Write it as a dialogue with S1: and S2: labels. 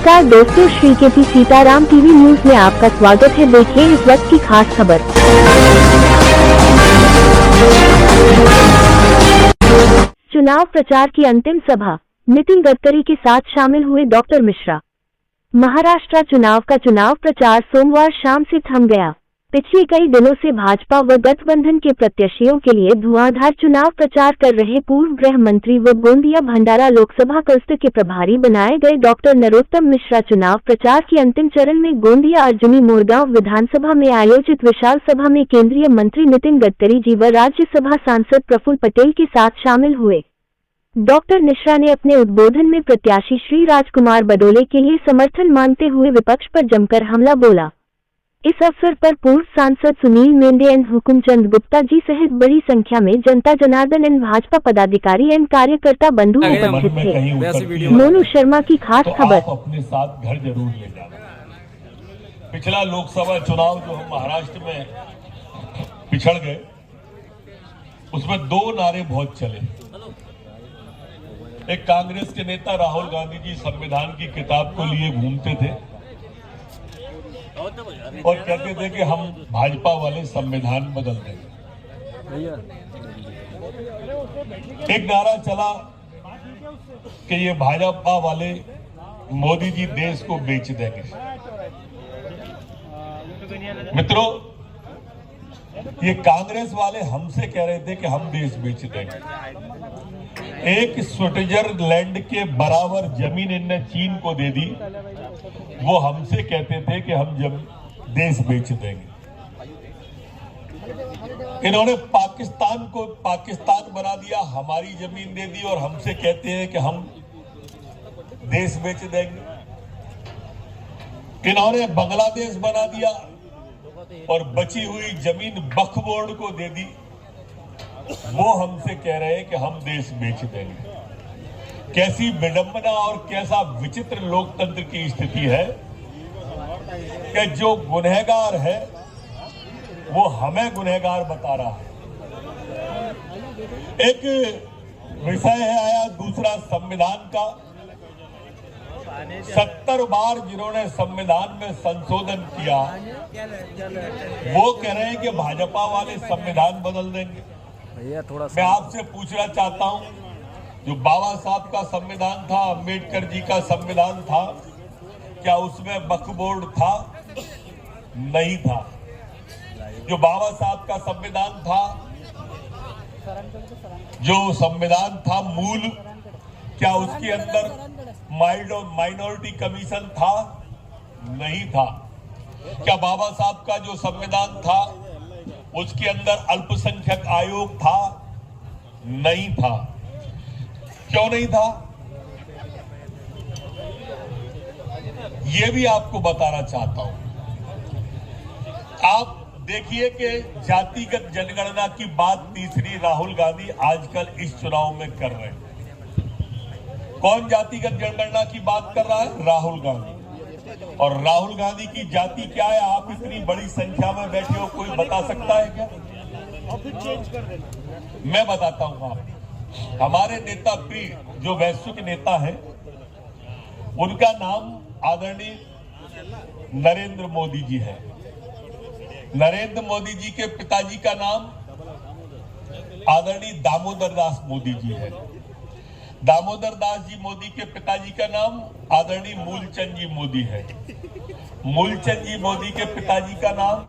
S1: नमस्कार दोस्तों, Shri KP Sitaram TV news में आपका स्वागत है। देखिए इस वक्त की खास खबर। चुनाव प्रचार की अंतिम सभा, नितिन गडकरी के साथ शामिल हुए डॉक्टर मिश्रा। महाराष्ट्र चुनाव का चुनाव प्रचार सोमवार शाम से थम गया। पिछले कई दिनों से भाजपा व गठबंधन के प्रत्याशियों के लिए धुआंधार चुनाव प्रचार कर रहे पूर्व गृह मंत्री व गोंदिया भंडारा लोकसभा क्लस्टर के प्रभारी बनाए गए डॉक्टर नरोत्तम मिश्रा चुनाव प्रचार के अंतिम चरण में गोंदिया अर्जुनी मोरगांव विधानसभा में आयोजित विशाल सभा में केंद्रीय मंत्री नितिन गडकरी जी व राज्यसभा सांसद प्रफुल्ल पटेल के साथ शामिल हुए। डॉक्टर मिश्रा ने अपने उद्बोधन में प्रत्याशी श्री राजकुमार बडोले के लिए समर्थन मांगते हुए विपक्ष पर जमकर हमला बोला। इस अवसर पर पूर्व सांसद सुनील मेंढे एवं हुकुमचंद गुप्ता जी सहित बड़ी संख्या में जनता जनार्दन एवं भाजपा पदाधिकारी एवं कार्यकर्ता बंधु उपस्थित थे। मोनू शर्मा की खास खबर।
S2: अपने साथ घर जरूर ले जाना। पिछला लोकसभा चुनाव जो हम महाराष्ट्र में पिछड़ गए, उसमें दो नारे बहुत चले। एक कांग्रेस के नेता राहुल गांधी जी संविधान की किताब को लिए घूमते थे और कहते थे कि हम भाजपा वाले संविधान बदल देंगे। एक नारा चला कि ये भाजपा वाले मोदी जी देश को बेच देंगे। मित्रों, ये कांग्रेस वाले हमसे कह रहे थे कि हम देश बेच देंगे। एक स्विट्जरलैंड के बराबर जमीन इनने चीन को दे दी, वो हमसे कहते थे कि हम जब देश बेच देंगे। इन्होंने पाकिस्तान को पाकिस्तान बना दिया, हमारी जमीन दे दी और हमसे कहते हैं कि हम देश बेच देंगे। इन्होंने बांग्लादेश बना दिया और बची हुई जमीन वक्फ बोर्ड को दे दी, वो हमसे कह रहे हैं कि हम देश बेच देंगे। कैसी विडंबना और कैसा विचित्र लोकतंत्र की स्थिति है कि जो गुनहगार है वो हमें गुनहगार बता रहा है। एक विषय है आया दूसरा संविधान का। 70 बार जिन्होंने संविधान में संशोधन किया, वो कह रहे हैं कि भाजपा वाले संविधान बदल देंगे। मैं आपसे पूछना चाहता हूं, जो बाबा साहब का संविधान था, अंबेडकर जी का संविधान था, क्या उसमें वक्फ बोर्ड था? नहीं था। जो बाबा साहब का संविधान था, जो संविधान था मूल, क्या उसके अंदर माइनॉरिटी कमीशन था? नहीं था। क्या बाबा साहब का जो संविधान था उसके अंदर अल्पसंख्यक आयोग था? नहीं था। क्यों नहीं था? ये भी आपको बताना चाहता हूं। आप देखिए कि जातिगत जनगणना की बात तीसरी राहुल गांधी आजकल इस चुनाव में कर रहे हैं। कौन जातिगत जनगणना की बात कर रहा है? राहुल गांधी। और राहुल गांधी की जाति क्या है? आप इतनी बड़ी संख्या में बैठे हो, कोई बता सकता है क्या? मैं बताता हूं आपको। हमारे नेता प्रिय जो वैश्विक नेता है, उनका नाम आदरणीय नरेंद्र मोदी जी है। नरेंद्र मोदी जी के पिताजी का नाम आदरणीय दामोदर दास मोदी जी है। दामोदर दास जी मोदी के पिताजी का नाम आदरणीय मूलचंद जी मोदी है। मूलचंद जी मोदी के पिताजी का नाम